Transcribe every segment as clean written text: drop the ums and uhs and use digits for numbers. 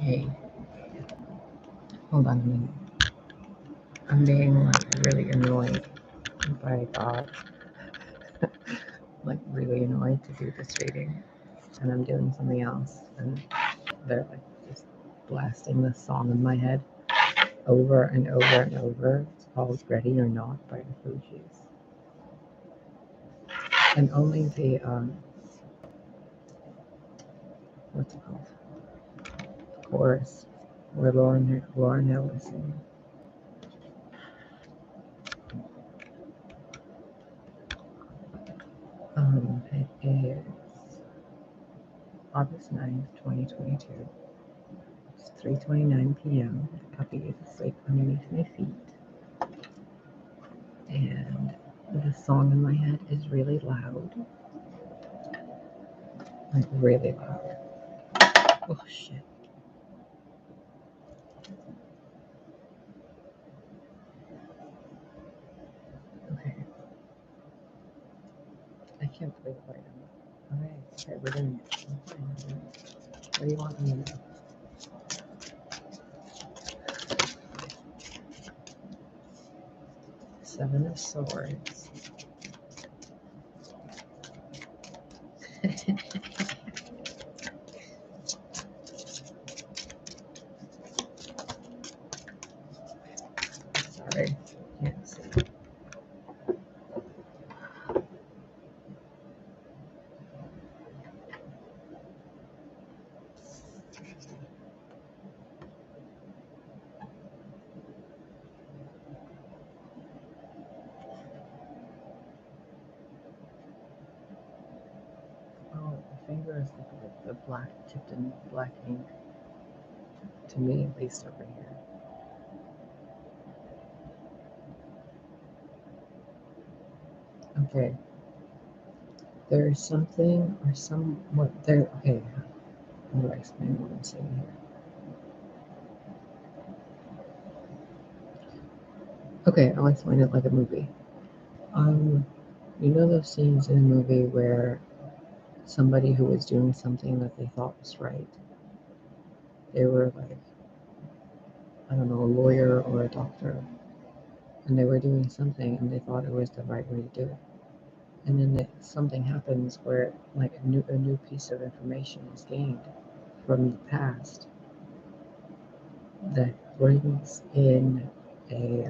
Hey, hold on a minute. I'm being really annoyed by God. Really annoyed to do this reading. And I'm doing something else. And they're just blasting this song in my head over and over and over. It's called Ready or Not by the Fugees. And only the, what's it called? The chorus, where Lauren Hill is singing. It is August 9th, 2022. It's 3:29 p.m. The puppy is asleep underneath my feet. And the song in my head is really loud. Really loud. Oh, shit. Okay. I can't play it right now. Okay, we're doing it. I'm fine. What do you want me to do? Seven of Swords. Sorry, can't see. Oh, the finger is the black tipped in black ink. To me, at least over here. Okay. There's something or somewhat there. Okay. How do I explain what I'm saying here? Okay, I'll explain it like a movie. You know those scenes in a movie where somebody who was doing something that they thought was right, they were like, I don't know, a lawyer or a doctor, and they were doing something and they thought it was the right way to do it. And then something happens where like a new piece of information is gained from the past that brings in a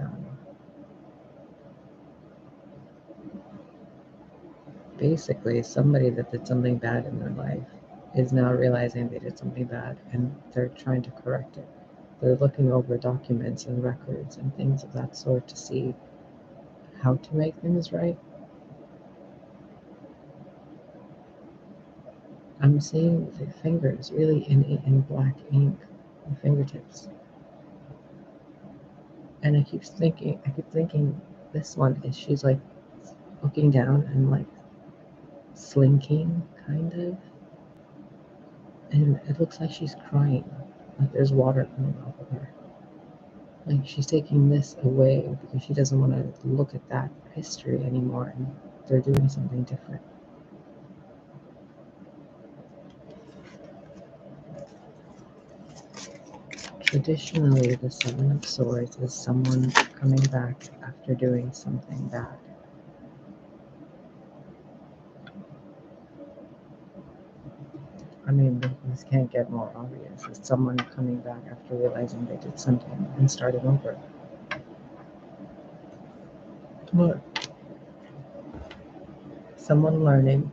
basically somebody that did something bad in their life is now realizing they did something bad and they're trying to correct it. They're looking over documents and records and things of that sort to see how to make things right. I'm seeing the fingers really in black ink, the fingertips. And I keep thinking this one is she's like looking down and like slinking kind of. And it looks like she's crying. Like there's water coming off of her. Like she's taking this away because she doesn't want to look at that history anymore and they're doing something different. Traditionally, the Seven of Swords is someone coming back after doing something bad. I mean, this can't get more obvious. It's someone coming back after realizing they did something and starting over. Look, someone learning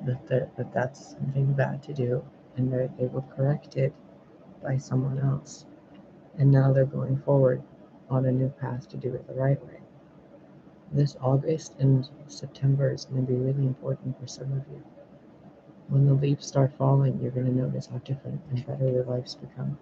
that that's something bad to do, and they were corrected by someone else, and now they're going forward on a new path to do it the right way. This August and September is going to be really important for some of you. When the leaves start falling, you're going to notice how different and better your lives become.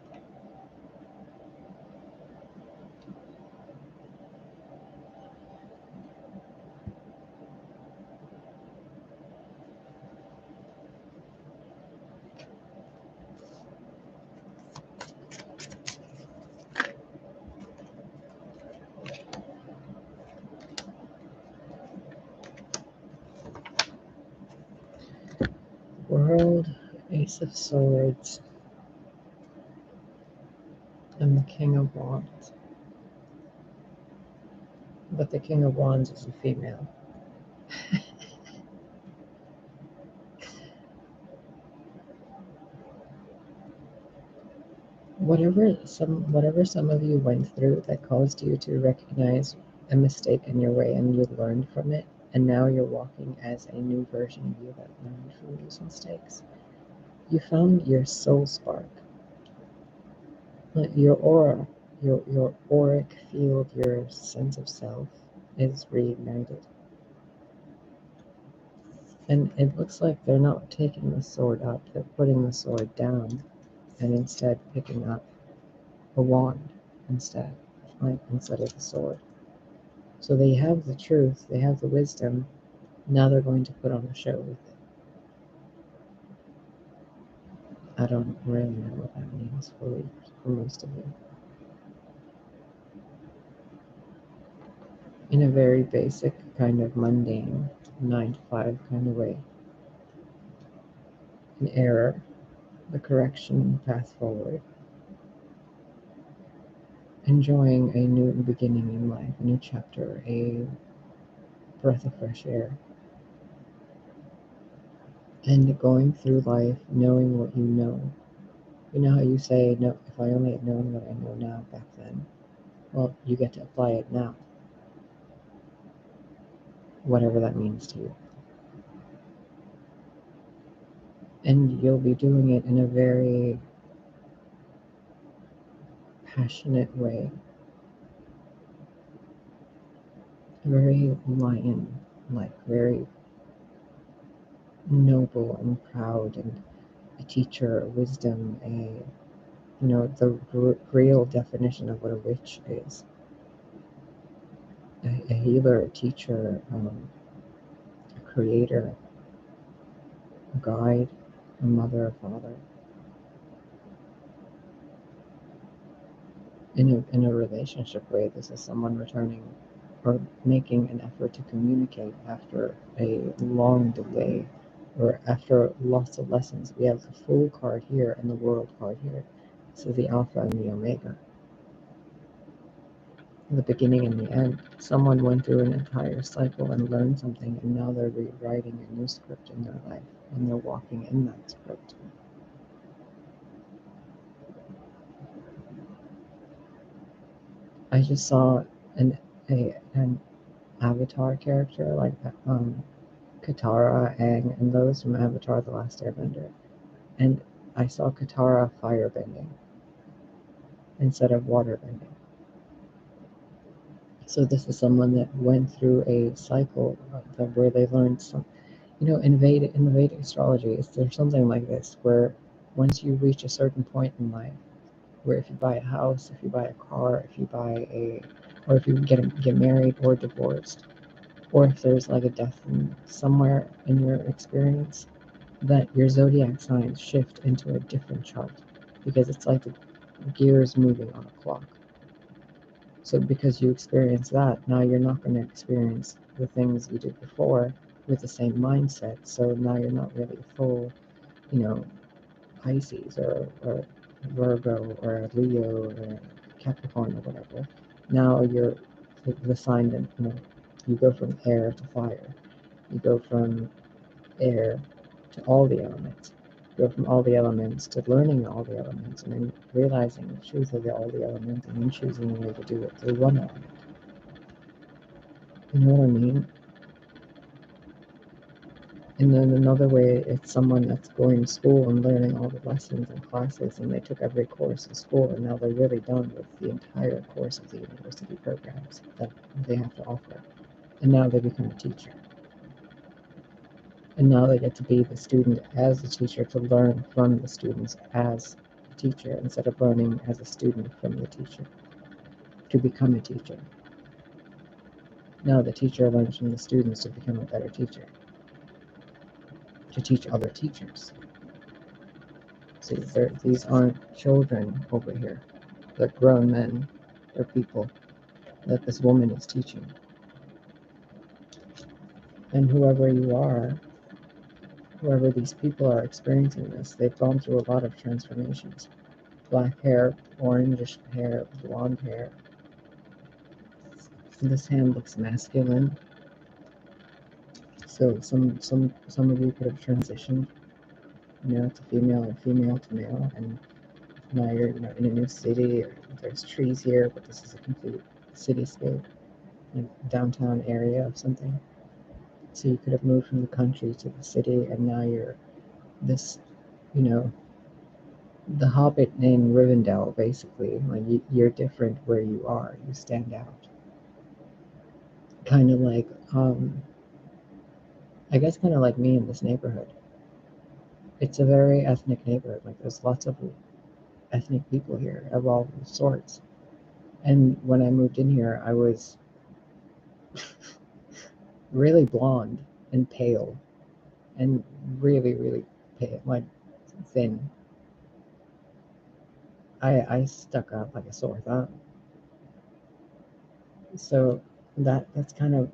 World, Ace of Swords, and the King of Wands. But the King of Wands is a female. Whatever some of you went through that caused you to recognize a mistake in your way and you learned from it, and now you're walking as a new version of you that learned from those mistakes. You found your soul spark. Your aura, your auric field, your sense of self is reignited. And it looks like they're not taking the sword up, they're putting the sword down and instead picking up a wand instead, like instead of the sword. So they have the truth, they have the wisdom, now they're going to put on a show with it. I don't really know what that means fully for most of you. In a very basic, kind of mundane, 9 to 5 kind of way. An error, the correction path forward. Enjoying a new beginning in life, a new chapter, a breath of fresh air. And going through life knowing what you know. You know how you say, no, if I only had known what I know now back then. Well, you get to apply it now. Whatever that means to you. And you'll be doing it in a very passionate way. Very lion-like, very noble and proud, and a teacher, a wisdom, the real definition of what a witch is. A healer, a teacher, a creator, a guide, a mother, a father. In a relationship way, this is someone returning or making an effort to communicate after a long delay or after lots of lessons. We have the Fool card here and the World card here. So the Alpha and the Omega. The beginning and the end. Someone went through an entire cycle and learned something, and now they're rewriting a new script in their life, and they're walking in that script. I just saw an Avatar character like Katara, Aang, and those from Avatar: The Last Airbender, and I saw Katara firebending instead of waterbending. So this is someone that went through a cycle where they learned some, in the Vedic astrology, there's something like this, where once you reach a certain point in life, where if you buy a house, if you buy a car, or if you get married or divorced, or if there's like a death somewhere in your experience, that your zodiac signs shift into a different chart, because it's like the gears moving on a clock. So because you experience that, now you're not going to experience the things you did before with the same mindset. So now you're not really a full, Pisces or Virgo or Leo or Capricorn or whatever. Now you're the sign that, you go from air to fire. You go from air to all the elements. Go from all the elements to learning all the elements, and then realizing the truth of all the elements, and then choosing a way to do it through one element. You know what I mean? And then another way, it's someone that's going to school and learning all the lessons and classes, and they took every course in school, and now they're really done with the entire course of the university programs that they have to offer. And now they become a teacher. And now they get to be the student as a teacher, to learn from the students as a teacher, instead of learning as a student from the teacher, to become a teacher. Now the teacher learns from the students to become a better teacher, to teach other teachers. See, these aren't children over here. They're grown men. They're people that this woman is teaching. And whoever you are, whoever these people are experiencing this, they've gone through a lot of transformations. black hair, orangish hair, blonde hair. This hand looks masculine. So some of you could have transitioned, to female or female to male, and now you're, in a new city. Or there's trees here, but this is a complete cityscape, downtown area of something. So you could have moved from the country to the city, and now you're this, the Hobbit named Rivendell, basically. Like you're different where you are. You stand out. Kind of like, I guess, kind of like me in this neighborhood. It's a very ethnic neighborhood. Like there's lots of ethnic people here of all sorts. And when I moved in here, I was really blonde and pale, and really, really pale, like thin. I stuck out like a sore thumb. So that's kind of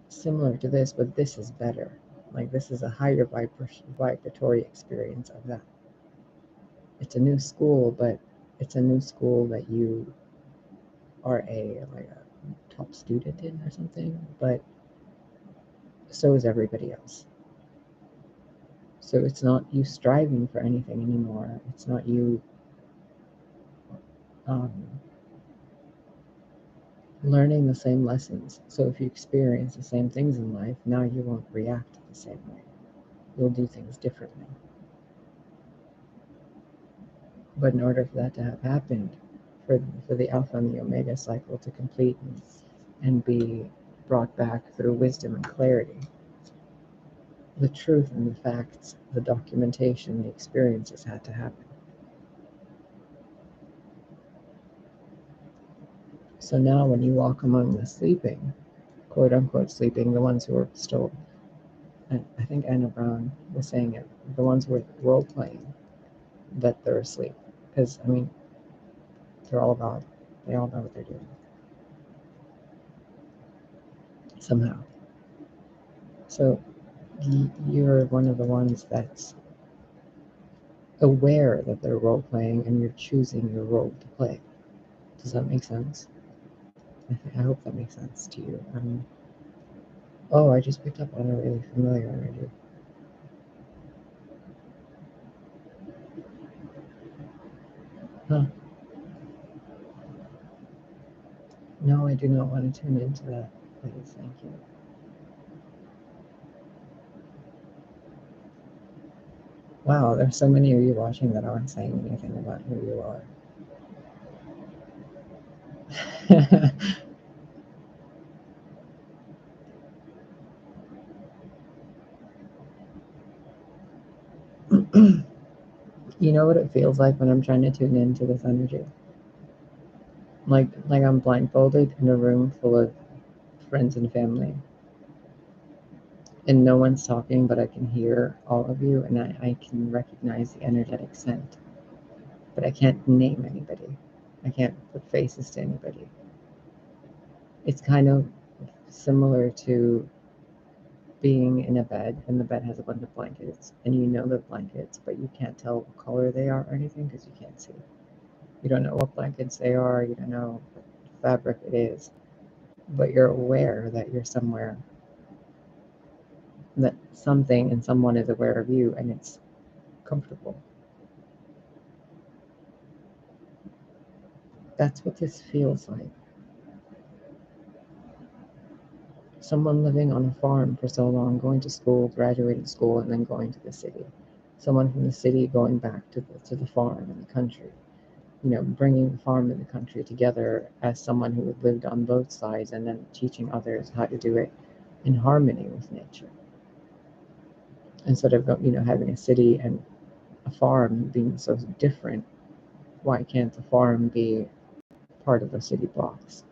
similar to this, but this is better. Like this is a higher vibratory experience of that. It's a new school, but it's a new school that you are a top student in or something, but so is everybody else. So it's not you striving for anything anymore. It's not you learning the same lessons. So if you experience the same things in life, now you won't react the same way. You'll do things differently. But in order for that to have happened, for the Alpha and the Omega cycle to complete and be brought back through wisdom and clarity, the truth and the facts, the documentation, the experiences had to happen. So now when you walk among the sleeping, quote unquote sleeping, the ones who are still, I think Anna Brown was saying it, the ones who are role playing that they're asleep. Because, they're all God. They all know what they're doing. Somehow. So you're one of the ones that's aware that they're role playing and you're choosing your role to play. Does that make sense? I hope that makes sense to you. Oh, I just picked up on a really familiar energy. Huh. No, I do not want to tune into that. Please, thank you. Wow, there's so many of you watching that aren't saying anything about who you are. You know what it feels like when I'm trying to tune into this energy? Like I'm blindfolded in a room full of friends and family. And no one's talking, but I can hear all of you, and I can recognize the energetic scent. But I can't name anybody. I can't put faces to anybody. It's kind of similar to being in a bed, and the bed has a bunch of blankets, and you know the blankets, but you can't tell what color they are or anything because you can't see. You don't know what blankets they are, you don't know what fabric it is, but you're aware that you're somewhere, that something and someone is aware of you, and it's comfortable. That's what this feels like. Someone living on a farm for so long, going to school, graduating school, and then going to the city. Someone from the city going back to the farm in the country. Bringing the farm and the country together as someone who had lived on both sides and then teaching others how to do it in harmony with nature. Instead of, having a city and a farm being so different, why can't the farm be part of the city blocks?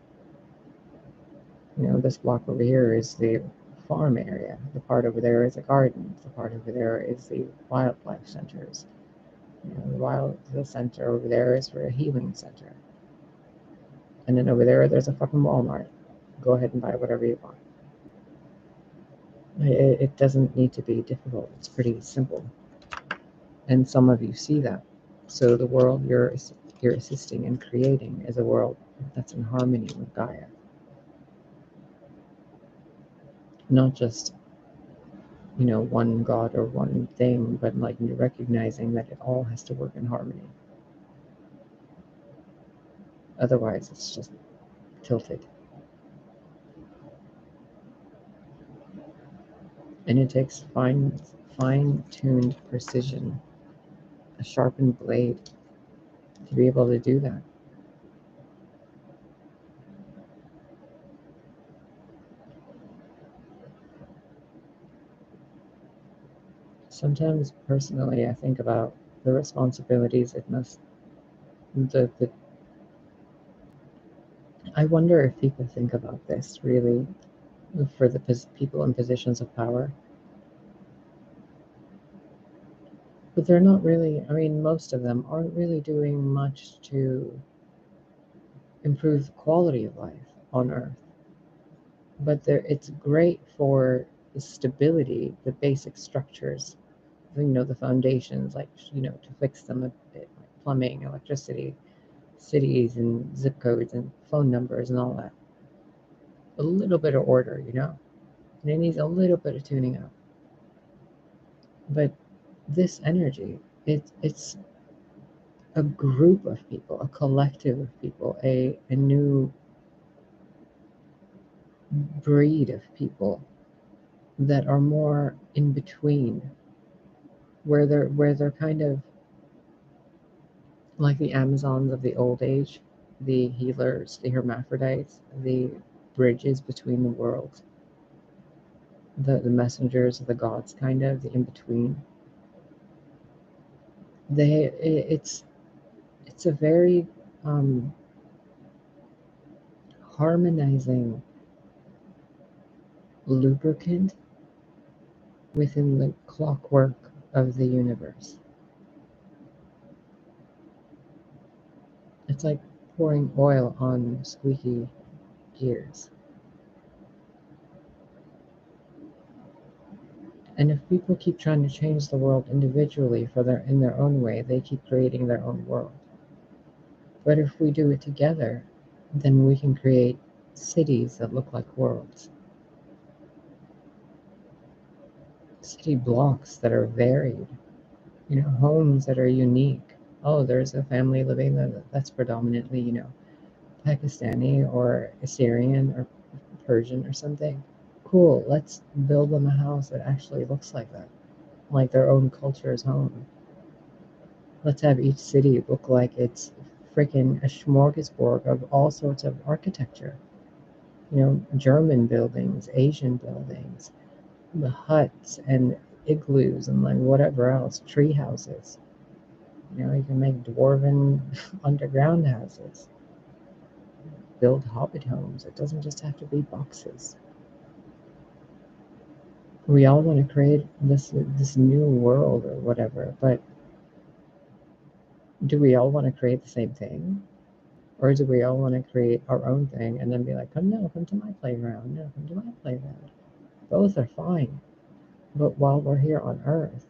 This block over here is the farm area. The part over there is a garden. The part over there is the wildlife centers. The center over there is for a healing center. And then over there's a fucking Walmart. Go ahead and buy whatever you want. It doesn't need to be difficult. It's pretty simple. And some of you see that. So the world, you're assisting and creating is a world that's in harmony with Gaia. Not just, one God or one thing, but like you're recognizing that it all has to work in harmony. Otherwise, it's just tilted. And it takes fine-tuned precision, a sharpened blade, to be able to do that. Sometimes, personally, I think about the responsibilities it must. I wonder if people think about this really for the people in positions of power. But they're not really, most of them aren't really doing much to improve the quality of life on Earth. But it's great for the stability, the basic structures, the foundations, like, to fix them a bit, like plumbing, electricity, cities and zip codes and phone numbers and all that. A little bit of order, and it needs a little bit of tuning up. But this energy, it's a group of people, a collective of people, a new breed of people that are more in between, where they're kind of like the Amazons of the old age, the healers, the hermaphrodites, the bridges between the worlds, the messengers of the gods, kind of the in between. It's a very harmonizing lubricant within the clockwork of the universe. It's like pouring oil on squeaky gears. And if people keep trying to change the world individually in their own way, they keep creating their own world. But if we do it together, then we can create cities that look like worlds. City blocks that are varied, homes that are unique. Oh, there's a family living that's predominantly, Pakistani or Assyrian or Persian or something. Cool, let's build them a house that actually looks like that, like their own culture's home. Let's have each city look like it's freaking a smorgasbord of all sorts of architecture. German buildings, Asian buildings, the huts and igloos and like whatever else, tree houses. You can make dwarven underground houses, build hobbit homes. It doesn't just have to be boxes. We all want to create this new world or whatever, but do we all want to create the same thing? Or do we all want to create our own thing and then be like, come to my playground. No, come to my playground. Both are fine. But while we're here on Earth,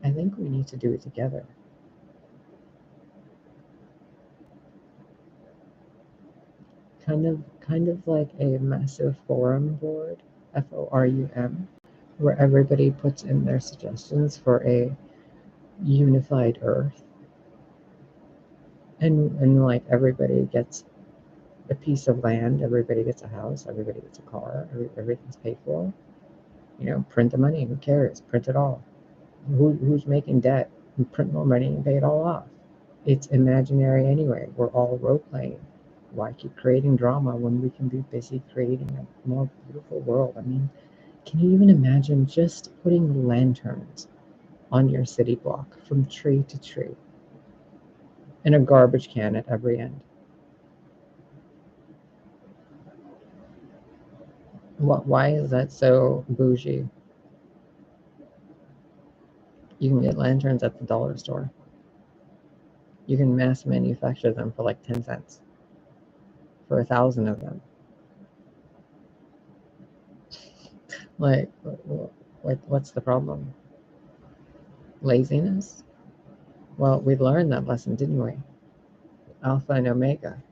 I think we need to do it together. Kind of like a massive forum board, FORUM, where everybody puts in their suggestions for a unified Earth. And like everybody gets a piece of land, everybody gets a house, everybody gets a car, everything's paid for. Print the money, who cares? Print it all. Who's making debt? Print more money and pay it all off. It's imaginary anyway. We're all role playing. Why keep creating drama when we can be busy creating a more beautiful world? Can you even imagine just putting lanterns on your city block from tree to tree and a garbage can at every end? Why is that so bougie? You can get lanterns at the dollar store. You can mass manufacture them for like 10 cents for 1,000 of them. Like, what's the problem? Laziness? Well, we learned that lesson, didn't we? Alpha and Omega.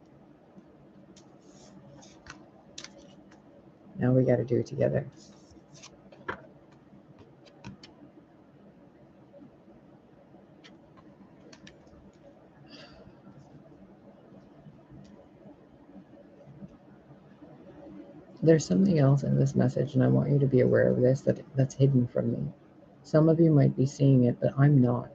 Now we got to do it together. There's something else in this message, and I want you to be aware of this, that's hidden from me. Some of you might be seeing it, but I'm not.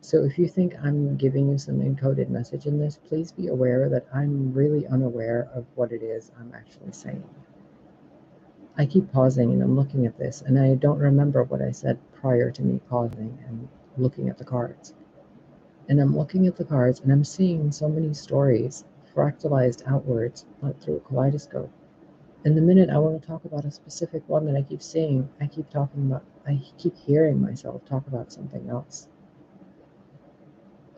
So if you think I'm giving you some encoded message in this, please be aware that I'm really unaware of what it is I'm actually saying. I keep pausing and I'm looking at this, and I don't remember what I said prior to me pausing and looking at the cards. And I'm looking at the cards and I'm seeing so many stories fractalized outwards, like through a kaleidoscope. And the minute I want to talk about a specific one that I keep seeing, I keep hearing myself talk about something else.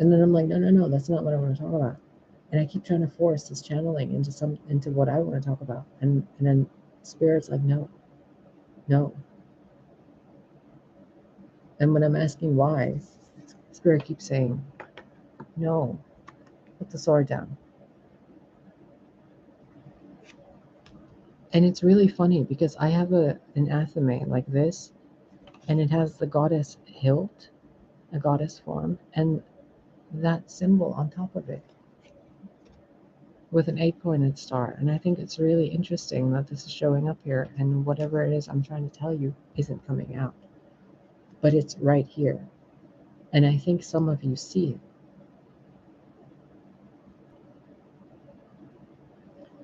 And then I'm like, no, that's not what I want to talk about. And I keep trying to force this channeling into what I want to talk about. And then Spirit's like, no. And when I'm asking why, Spirit keeps saying, no, put the sword down. And it's really funny because I have an athame like this, and it has the goddess hilt, a goddess form, and that symbol on top of it with an 8-pointed star. And I think it's really interesting that this is showing up here, and whatever it is I'm trying to tell you isn't coming out. But it's right here. And I think some of you see it.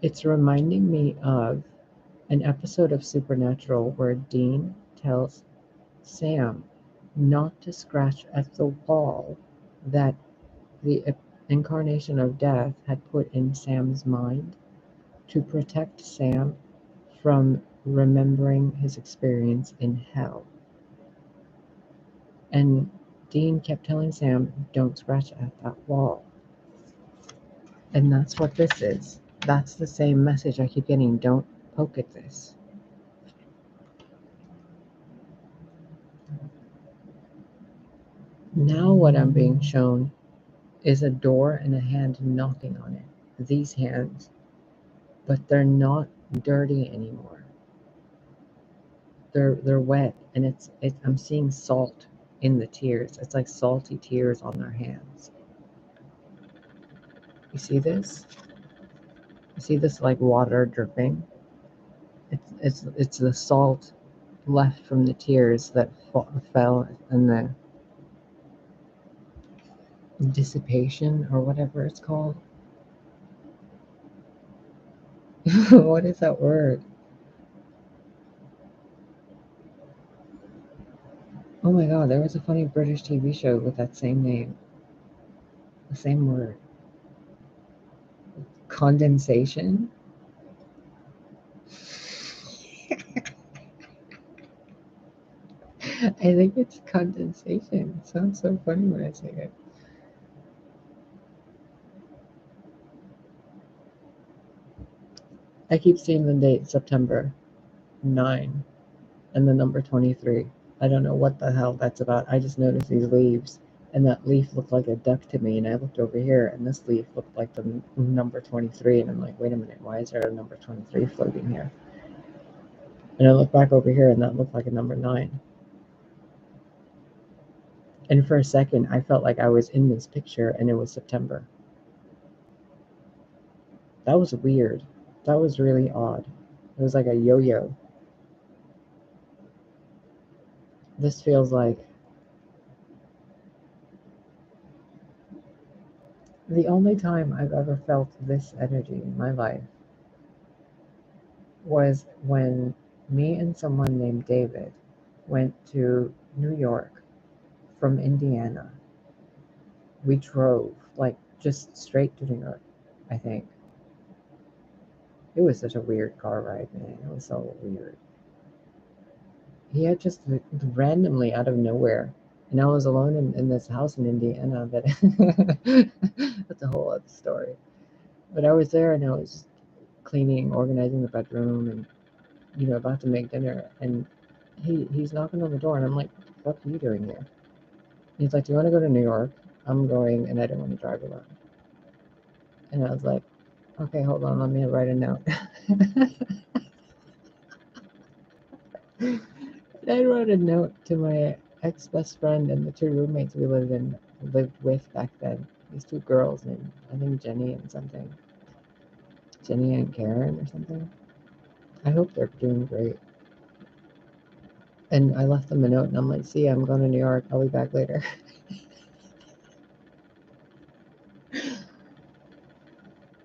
It's reminding me of an episode of Supernatural where Dean tells Sam not to scratch at the wall that the incarnation of death had put in Sam's mind to protect Sam from remembering his experience in hell. And Dean kept telling Sam, don't scratch at that wall. And that's what this is. That's the same message I keep getting. Don't poke at this. Now what I'm being shown is a door and a hand knocking on it. These hands. But they're not dirty anymore. They're wet, and I'm seeing salt in the tears. It's like salty tears on their hands. You see this? You see this like water dripping? It's the salt left from the tears that fell in the dissipation or whatever it's called. What is that word? Oh my god, there was a funny British TV show with that same name. The same word. Condensation? I think it's condensation. It sounds so funny when I say it. I keep seeing the date September 9 and the number 23. I don't know what the hell that's about. I just noticed these leaves, and that leaf looked like a duck to me, and I looked over here, and this leaf looked like the number 23, and I'm like, wait a minute, why is there a number 23 floating here? And I looked back over here, and that looked like a number 9. And for a second, I felt like I was in this picture, and it was September. That was weird. That was really odd. It was like a yo-yo. This feels like the only time I've ever felt this energy in my life was when me and someone named David went to New York from Indiana. We drove, like, just straight to New York, I think. It was such a weird car ride, man. It was so weird. He had just randomly out of nowhere, and I was alone in this house in Indiana. But that's a whole other story. But I was there, and I was cleaning, organizing the bedroom, and about to make dinner, and he's knocking on the door, and I'm like, what are you doing here? He's like, do you want to go to New York? I'm going, and I don't want to drive alone. And I was like, okay, hold on, let me write a note. And I wrote a note to my ex-best friend and the two roommates we lived with back then. These two girls named, I think, Jenny and something. Jenny and Karen or something. I hope they're doing great. And I left them a note and I'm like, see, I'm going to New York. I'll be back later.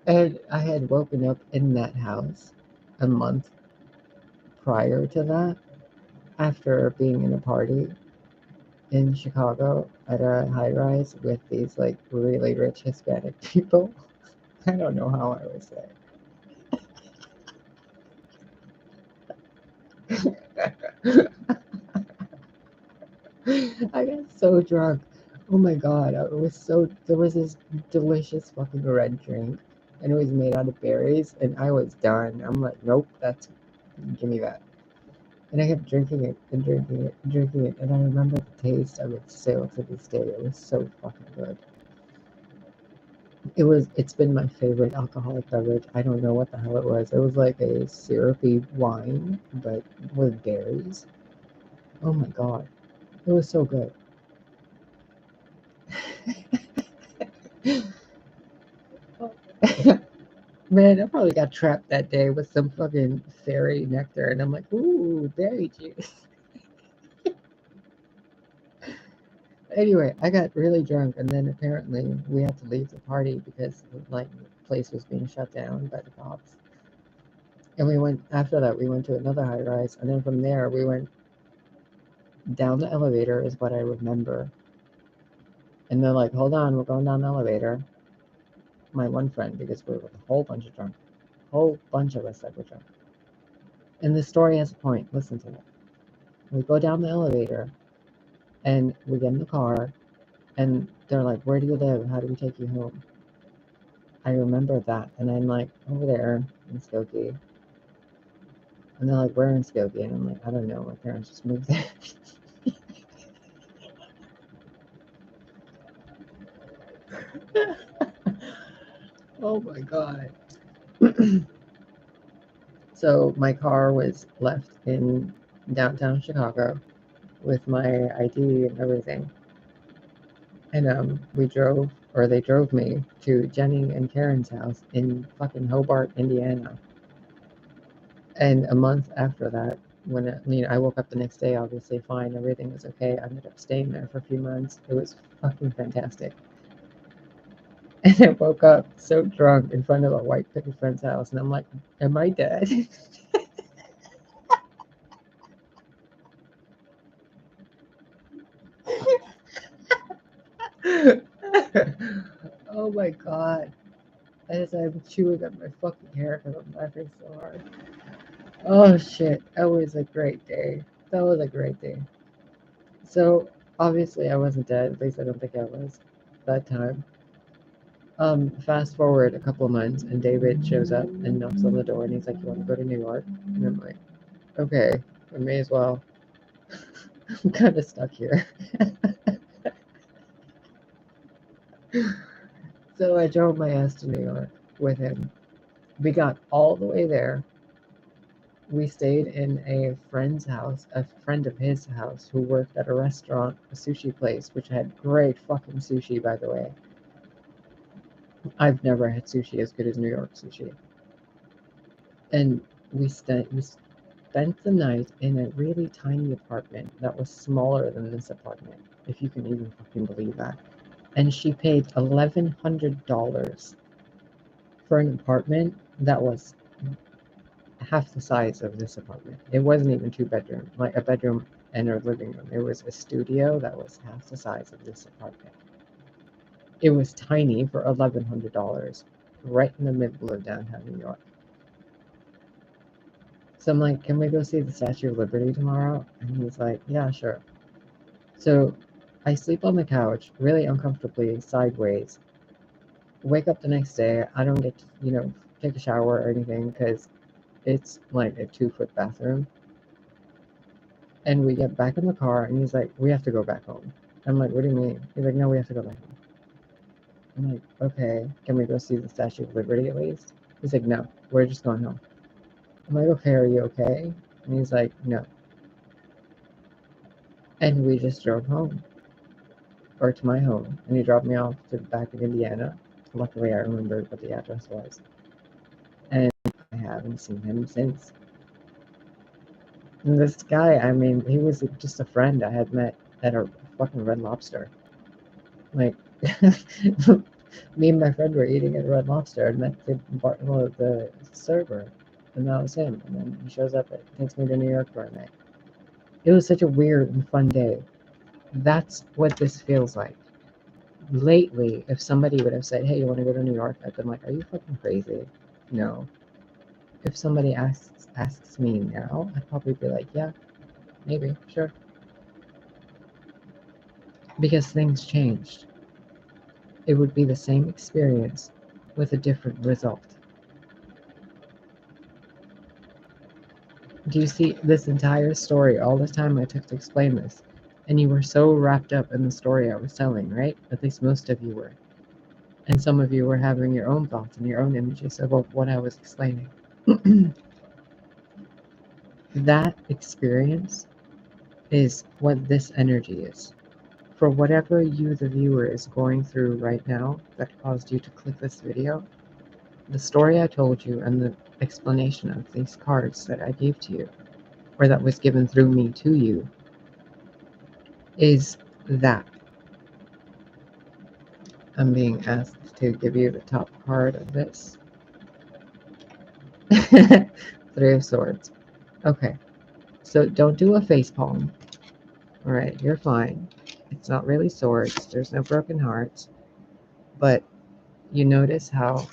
And I had woken up in that house a month prior to that after being in a party in Chicago at a high rise with these like really rich Hispanic people. I don't know how I was there. I got so drunk. Oh my god, there was this delicious fucking red drink and it was made out of berries and I was done. I'm like, nope, give me that. And I kept drinking it and drinking it and drinking it and I remember the taste of it still to this day. It was so fucking good. It's been my favorite alcoholic beverage. I don't know what the hell it was. It was like a syrupy wine, but with berries. Oh my god. It was so good. Man, I probably got trapped that day with some fucking fairy nectar, and I'm like, ooh, berry juice. Anyway, I got really drunk, and then apparently we had to leave the party because like the place was being shut down by the cops. And after that, we went to another high rise, and then from there we went down the elevator, is what I remember. And they're like, hold on, we're going down the elevator. My one friend, because we were with a whole bunch of drunk, whole bunch of us that were drunk. And the story has a point. Listen to it. We go down the elevator, and we get in the car, and they're like, where do you live? How do we take you home? I remember that. And I'm like, over there in Skokie. And they're like, where in Skokie? And I'm like, I don't know. My parents just moved there. Oh my God. So my car was left in downtown Chicago with my ID and everything. And they drove me to Jenny and Karen's house in fucking Hobart, Indiana. And a month after that, I woke up the next day, obviously fine, everything was okay. I ended up staying there for a few months. It was fucking fantastic. And I woke up so drunk in front of a white picket fence house, and I'm like, am I dead? Oh my God. As I'm chewing up my fucking hair because I'm laughing so hard. Oh shit, that was a great day. That was a great day. So obviously I wasn't dead, at least I don't think I was that time. Fast forward a couple of months and David shows up and knocks on the door and he's like, you want to go to New York? And I'm like, okay, I may as well. I'm kind of stuck here. So I drove my ass to New York with him. We got all the way there. We stayed in a friend's house, a friend of his house, who worked at a restaurant, a sushi place, which had great fucking sushi, by the way. I've never had sushi as good as New York sushi. And we spent the night in a really tiny apartment that was smaller than this apartment, if you can even fucking believe that. And she paid $1,100 for an apartment that was half the size of this apartment. It wasn't even two bedroom, like a bedroom and a living room. It was a studio that was half the size of this apartment. It was tiny for $1,100, right in the middle of downtown New York. So I'm like, can we go see the Statue of Liberty tomorrow? And he's like, yeah, sure. So I sleep on the couch, really uncomfortably, sideways. Wake up the next day. I don't get to, take a shower or anything because it's like a 2-foot bathroom. And we get back in the car, and he's like, we have to go back home. I'm like, what do you mean? He's like, no, we have to go back home. I'm like, okay, can we go see the Statue of Liberty at least? He's like, no, we're just going home. I'm like, okay, are you okay? And he's like, no. And we just drove home, or to my home, and he dropped me off to back in Indiana. Luckily, I remembered what the address was. And I haven't seen him since. And this guy, I mean, he was just a friend I had met at a fucking Red Lobster. Like, me and my friend were eating at Red Lobster and met the server, and that was him. And then he shows up and takes me to New York for a night. It was such a weird and fun day. That's what this feels like. Lately, if somebody would have said, hey, you want to go to New York? I've been like, are you fucking crazy? No. If somebody asks me now, I'd probably be like, yeah, maybe, sure. Because things changed. It would be the same experience with a different result. Do you see this entire story, all the time I took to explain this? And you were so wrapped up in the story I was telling, right? At least most of you were. And some of you were having your own thoughts and your own images of what I was explaining. That experience is what this energy is. For whatever you, the viewer, is going through right now that caused you to click this video, the story I told you and the explanation of these cards that I gave to you, or that was given through me to you, is that. I'm being asked to give you the top card of this. Three of Swords. Okay, so don't do a face palm. All right, you're fine. It's not really swords. There's no broken hearts. But you notice how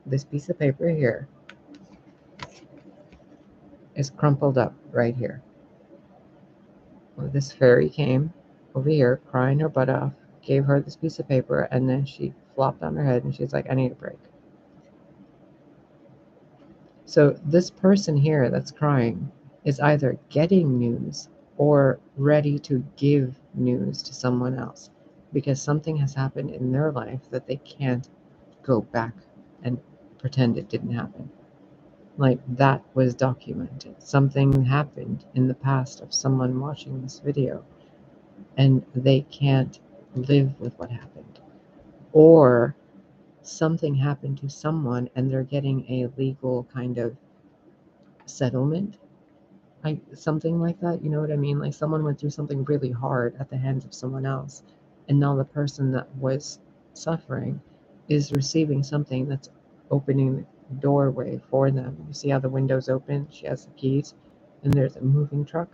this piece of paper here is crumpled up right here. Well, this fairy came over here crying her butt off, gave her this piece of paper, and then she flopped on her head and she's like, I need a break. So this person here that's crying is either getting news or ready to give news to someone else because something has happened in their life that they can't go back and pretend it didn't happen. Like that was documented. Something happened in the past of someone watching this video and they can't live with what happened. Or something happened to someone and they're getting a legal kind of settlement, like something like that. You know what I mean? Like someone went through something really hard at the hands of someone else, and now the person that was suffering is receiving something that's opening the doorway for them. You see how the window's open? She has the keys, and there's a moving truck,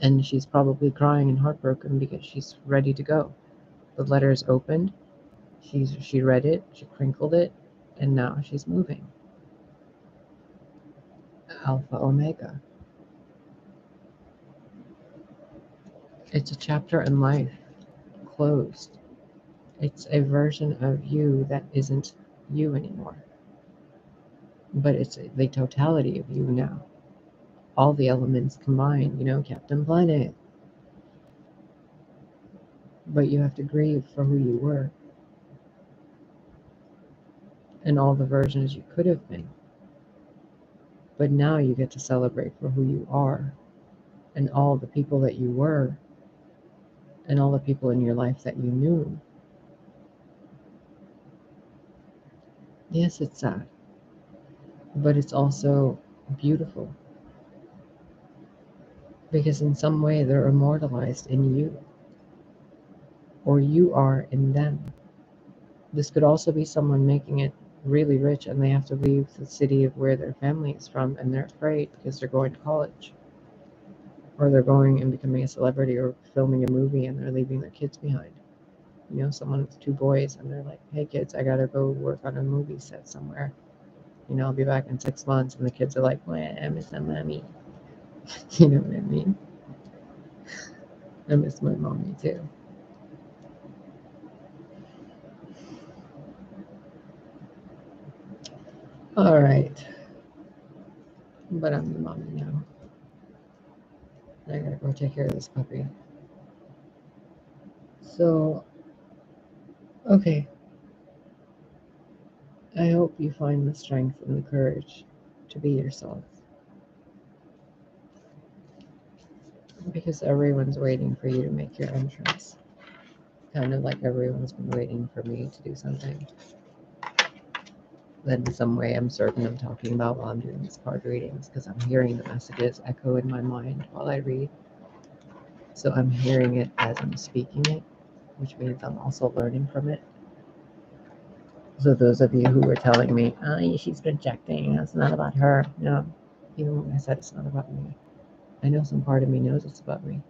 and she's probably crying and heartbroken because she's ready to go. The letter is opened. She read it. She crinkled it, and now she's moving. Alpha Omega. It's a chapter in life closed. It's a version of you that isn't you anymore. But it's the totality of you now. All the elements combined, Captain Planet. But you have to grieve for who you were and all the versions you could have been. But now you get to celebrate for who you are and all the people that you were and all the people in your life that you knew. Yes, it's sad, but it's also beautiful because in some way they're immortalized in you, or you are in them. This could also be someone making it really rich and they have to leave the city of where their family is from and they're afraid because they're going to college, or they're going and becoming a celebrity or filming a movie and they're leaving their kids behind. Someone with two boys and they're like, hey kids, I gotta go work on a movie set somewhere. I'll be back in 6 months, and the kids are like, well, I miss my mommy. You know what I mean? I miss my mommy too. All right. But I'm the mommy now. I gotta go take care of this puppy. So Okay. I hope you find the strength and the courage to be yourself. Because everyone's waiting for you to make your entrance. Kind of like everyone's been waiting for me to do something that in some way I'm certain I'm talking about while I'm doing these card readings, because I'm hearing the messages echo in my mind while I read. So I'm hearing it as I'm speaking it, which means I'm also learning from it. So those of you who were telling me, oh, she's projecting, it's not about her. No, even when I said it's not about me, I know some part of me knows it's about me.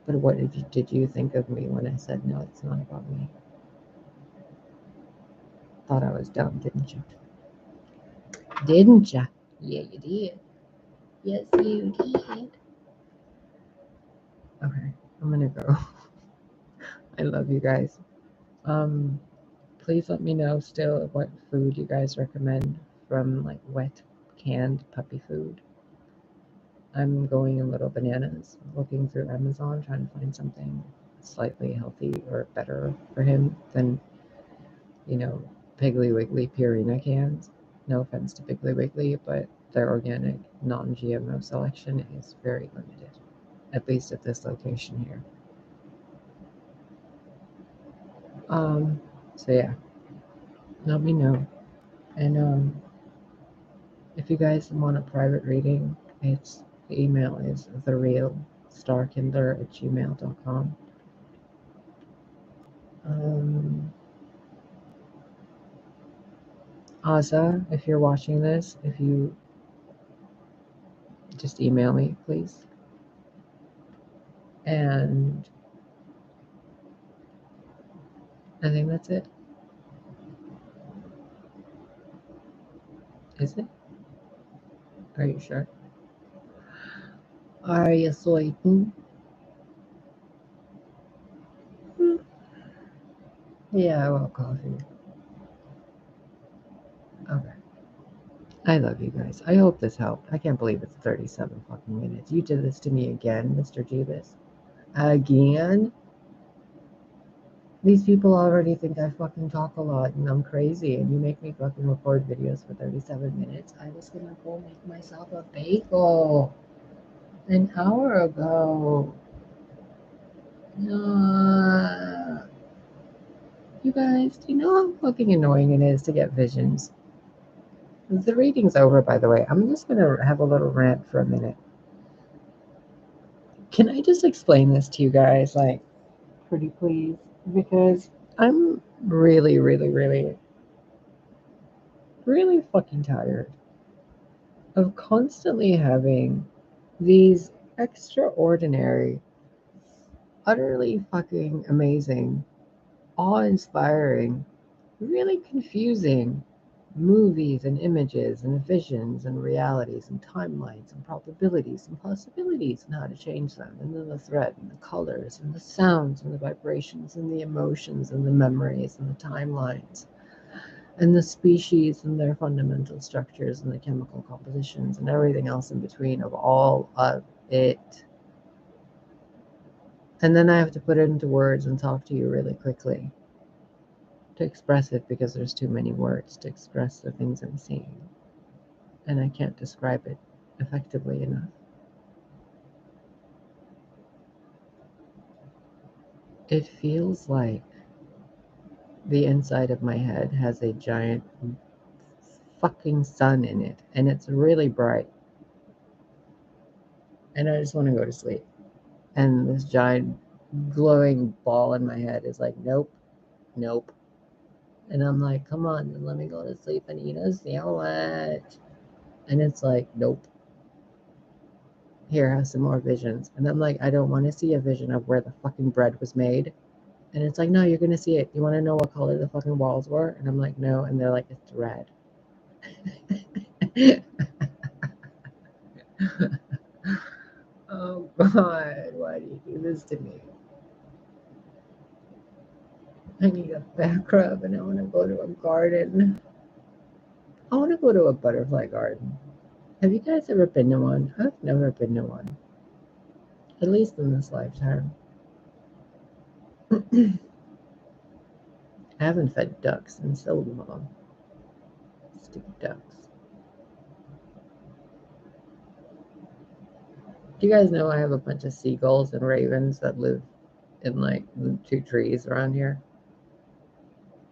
But what did you think of me when I said, no, it's not about me? Thought I was dumb, didn't you? Didn't you? Yeah, you did. Yes, you did. Okay, I'm gonna go. I love you guys. Um, please let me know still what food you guys recommend from like wet canned puppy food. I'm going a little bananas, looking through Amazon, trying to find something slightly healthy or better for him than, you know, Piggly Wiggly Purina cans. No offense to Piggly Wiggly, but their organic, non-GMO selection is very limited, at least at this location here. So yeah, let me know. And if you guys want a private reading, the email is therealstarkindler@gmail.com. Um, Aza, if you're watching this, if you just email me, please. And I think that's it. Is it? Are you sure? Are you certain? Yeah, I want coffee. Okay. I love you guys. I hope this helped. I can't believe it's 37 fucking minutes. You did this to me again, Mr. Jeebus. Again? These people already think I fucking talk a lot and I'm crazy, and you make me fucking record videos for 37 minutes. I was gonna go make myself a bagel an hour ago. You guys, do you know how fucking annoying it is to get visions? The reading's over, by the way. I'm just gonna have a little rant for a minute. Can I just explain this to you guys, like, pretty please? Because I'm really, really, really, really fucking tired of constantly having these extraordinary, utterly fucking amazing, awe-inspiring, really confusing movies and images and visions and realities and timelines and probabilities and possibilities and how to change them, and then the thread and the colors and the sounds and the vibrations and the emotions and the memories and the timelines and the species and their fundamental structures and the chemical compositions and everything else in between of all of it. And then I have to put it into words and talk to you really quickly to express it, because there's too many words to express the things I'm seeing. And I can't describe it effectively enough. It feels like the inside of my head has a giant fucking sun in it, and it's really bright. And I just want to go to sleep. And this giant glowing ball in my head is like, nope, nope. And I'm like, come on, then let me go to sleep and eat a sandwich. And it's like, nope. Here, have some more visions. And I'm like, I don't want to see a vision of where the fucking bread was made. And it's like, no, you're going to see it. You want to know what color the fucking walls were? And I'm like, no. And they're like, it's red. Oh, God. Why do you do this to me? I need a back rub and I want to go to a garden. I want to go to a butterfly garden. Have you guys ever been to one? I've never been to one, at least in this lifetime. I haven't fed ducks in so long. Stupid ducks. Do you guys know I have a bunch of seagulls and ravens that live in like the 2 trees around here?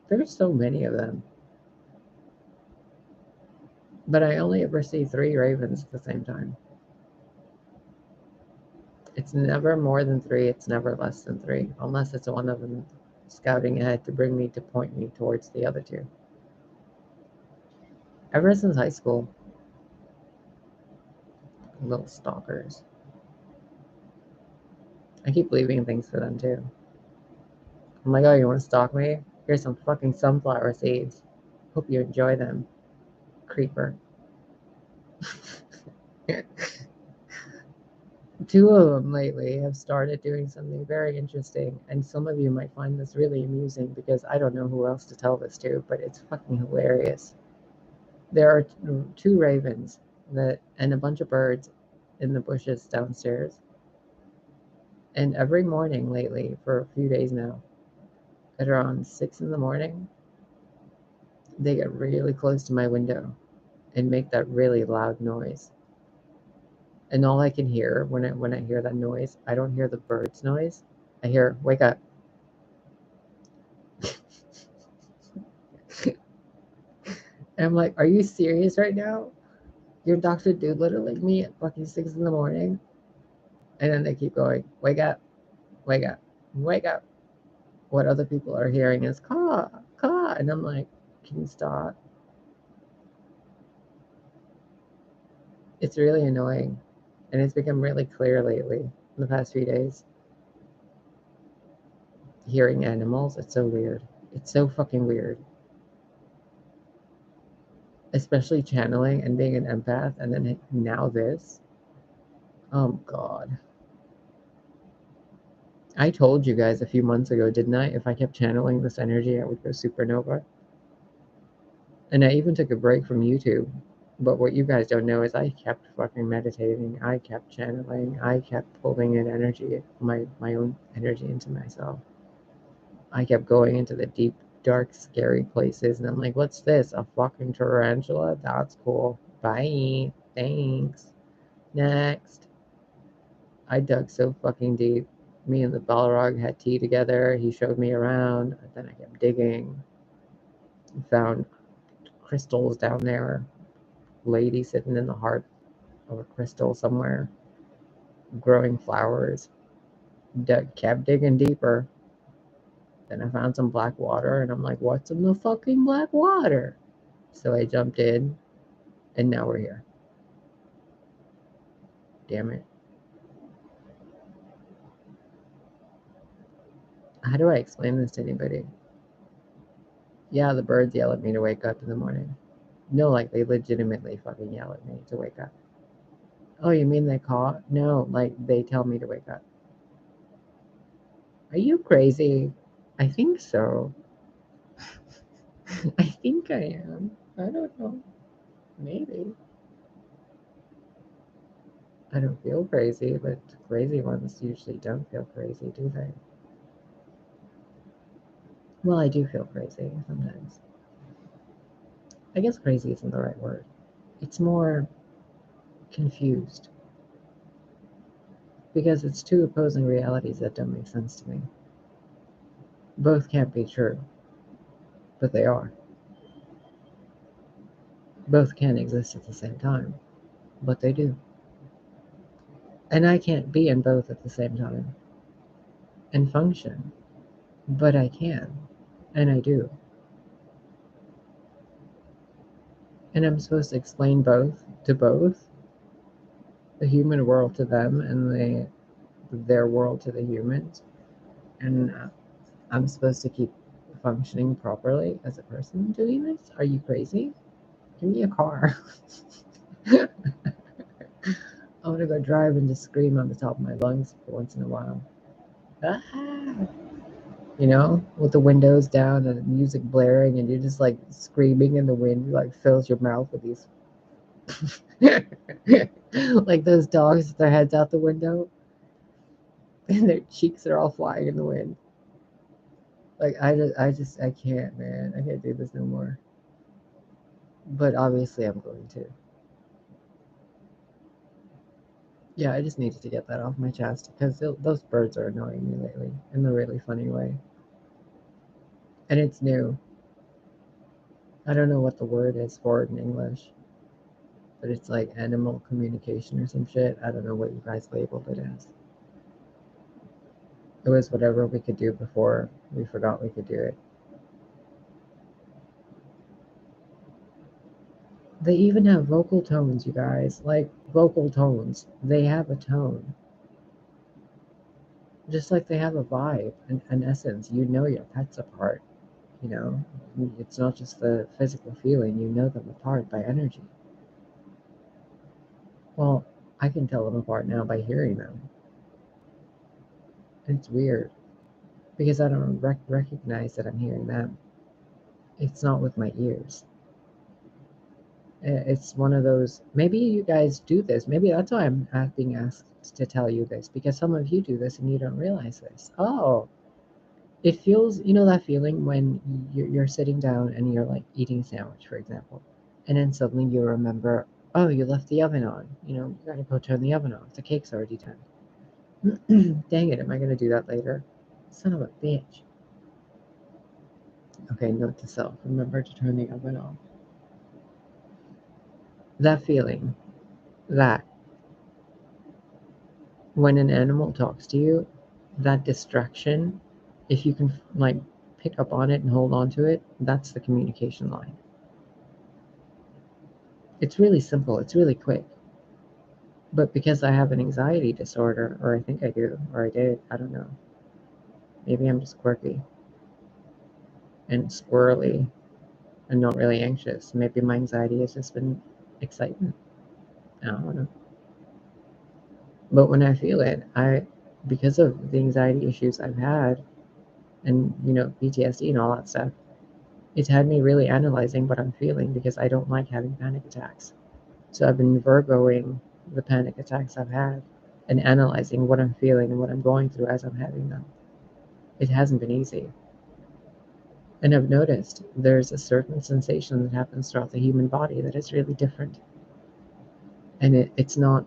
There's so many of them. But I only ever see 3 ravens at the same time. It's never more than 3. It's never less than 3. Unless it's one of them scouting ahead to bring me to point me towards the other 2. Ever since high school. Little stalkers. I keep leaving things for them too. I'm like, oh, you want to stalk me? Here's some fucking sunflower seeds. Hope you enjoy them. Creeper. 2 of them lately have started doing something very interesting, and some of you might find this really amusing because I don't know who else to tell this to, but it's fucking hilarious. There are 2 ravens and a bunch of birds in the bushes downstairs, and every morning lately, for a few days now, at around 6 in the morning, they get really close to my window and make that really loud noise. And all I can hear when I hear that noise, I don't hear the bird's noise. I hear, wake up. And I'm like, are you serious right now? You're Dr. Doolittling me at fucking 6 in the morning? And then they keep going, wake up, wake up, wake up. What other people are hearing is caw, caw. And I'm like, can you stop? It's really annoying. And it's become really clear lately in the past few days. Hearing animals, it's so weird. It's so fucking weird. Especially channeling and being an empath, and then now this. Oh God. I told you guys a few months ago, didn't I? If I kept channeling this energy, I would go supernova. And I even took a break from YouTube. But what you guys don't know is I kept fucking meditating. I kept channeling. I kept pulling in energy, my own energy into myself. I kept going into the deep, dark, scary places. And I'm like, what's this? A fucking tarantula? That's cool. Bye. Thanks. Next. I dug so fucking deep. Me and the Balrog had tea together. He showed me around. Then I kept digging. Found crystals down there. Lady sitting in the heart of a crystal somewhere. Growing flowers. Kept digging deeper. Then I found some black water. And I'm like, what's in the fucking black water? So I jumped in. And now we're here. Damn it. How do I explain this to anybody? Yeah, the birds yell at me to wake up in the morning. No, like they legitimately fucking yell at me to wake up. Oh, you mean they call? No, like they tell me to wake up. Are you crazy? I think so. I think I am. I don't know. Maybe. I don't feel crazy, but crazy ones usually don't feel crazy, do they? Well, I do feel crazy sometimes. I guess crazy isn't the right word. It's more confused. Because it's 2 opposing realities that don't make sense to me. Both can't be true, but they are. Both can exist at the same time, but they do. And I can't be in both at the same time and function, but I can, and I do. And I'm supposed to explain both to both, the human world to them and their world to the humans. And I'm supposed to keep functioning properly as a person doing this? Are you crazy? Give me a car. I want to go drive and just scream on the top of my lungs for once in a while. Ah! You know, with the windows down and music blaring, and you're just like screaming in the wind, like fills your mouth with these, like those dogs with their heads out the window, and their cheeks are all flying in the wind. Like I can't, man. I can't do this no more. But obviously I'm going to. Yeah, I just needed to get that off my chest because those birds are annoying me lately in a really funny way. And it's new. I don't know what the word is for it in English, but it's like animal communication or some shit. I don't know what you guys labeled it as. It was whatever we could do before we forgot we could do it. They even have vocal tones, you guys. Like vocal tones. They have a tone. Just like they have a vibe, an essence. You know your pets apart, you know? It's not just the physical feeling, you know them apart by energy. Well, I can tell them apart now by hearing them. It's weird because I don't recognize that I'm hearing them. It's not with my ears. It's one of those. Maybe you guys do this. Maybe that's why I'm being asked to tell you this because some of you do this and you don't realize this. Oh, it feels, you know, that feeling when you're sitting down and you're like eating a sandwich, for example, and then suddenly you remember, oh, you left the oven on. You know, you gotta go turn the oven off. The cake's already done. Dang it, am I gonna do that later? Son of a bitch. Okay, note to self, remember to turn the oven off. That feeling, that when an animal talks to you, that distraction, if you can like pick up on it and hold on to it, that's the communication line. It's really simple, it's really quick. But because I have an anxiety disorder, or I think I do, or I did, I don't know. Maybe I'm just quirky and squirrely and not really anxious. Maybe my anxiety has just been excitement. I don't know. But when I feel it, because of the anxiety issues I've had and, you know, PTSD and all that stuff, it's had me really analyzing what I'm feeling because I don't like having panic attacks. So I've been Virgoing the panic attacks I've had and analyzing what I'm feeling and what I'm going through as I'm having them. It hasn't been easy. And I've noticed there's a certain sensation that happens throughout the human body that is really different. And it's not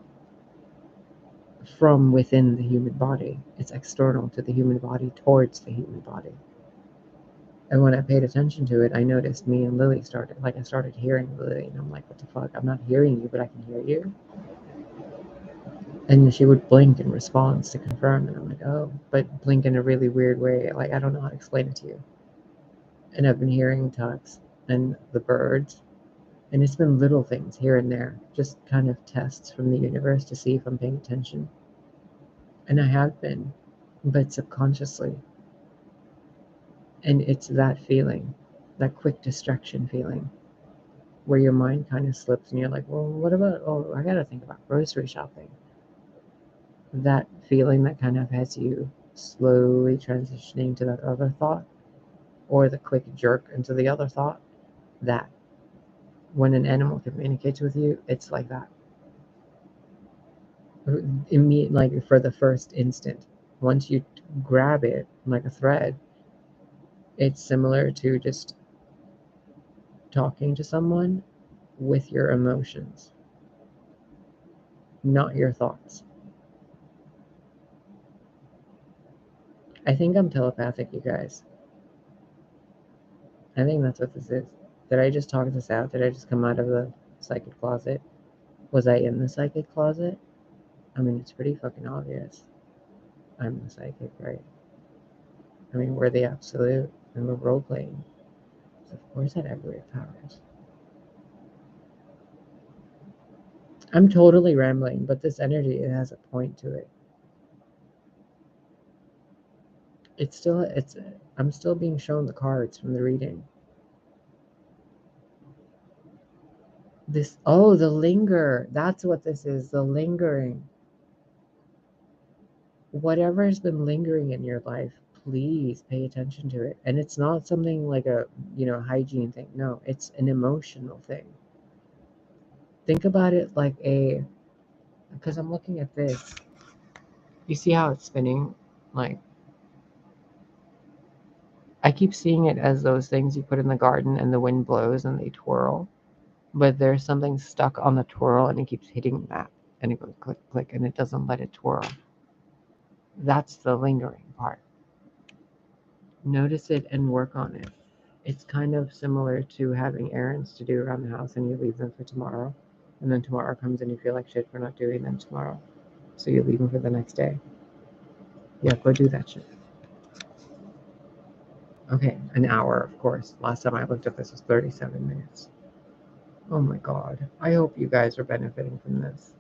from within the human body, it's external to the human body towards the human body. And when I paid attention to it, I noticed me and Lily I started hearing Lily, and I'm like, what the fuck? I'm not hearing you, but I can hear you. And she would blink in response to confirm, and I'm like, oh, but blink in a really weird way. Like, I don't know how to explain it to you. And I've been hearing ducks and the birds, and it's been little things here and there, just kind of tests from the universe to see if I'm paying attention. And I have been, but subconsciously. And it's that feeling, that quick distraction feeling, where your mind kind of slips and you're like, well, what about, oh, I gotta think about grocery shopping. That feeling that kind of has you slowly transitioning to that other thought, or the quick jerk into the other thought, that when an animal communicates with you, it's like that. Immediate, like for the first instant. Once you grab it like a thread, it's similar to just talking to someone with your emotions, not your thoughts. I think I'm telepathic, you guys. I think that's what this is. Did I just talk this out? Did I just come out of the psychic closet? Was I in the psychic closet? I mean, it's pretty fucking obvious. I'm the psychic, right? I mean, we're the absolute, and we're role playing. So of course I'd have great powers. I'm totally rambling, but this energy, it has a point to it. I'm still being shown the cards from the reading. The linger. That's what this is, the lingering. Whatever has been lingering in your life, please pay attention to it. And it's not something like a, hygiene thing. No, it's an emotional thing. Think about it like because I'm looking at this. You see how it's spinning? Like, I keep seeing it as those things you put in the garden and the wind blows and they twirl, but there's something stuck on the twirl and it keeps hitting that and it goes click, click, and it doesn't let it twirl. That's the lingering part. Notice it and work on it. It's kind of similar to having errands to do around the house and you leave them for tomorrow. And then tomorrow comes and you feel like shit for not doing them tomorrow. So you leave them for the next day. Yeah, go do that shit. Okay, an hour, of course. Last time I looked at this was 37 minutes. Oh my god. I hope you guys are benefiting from this.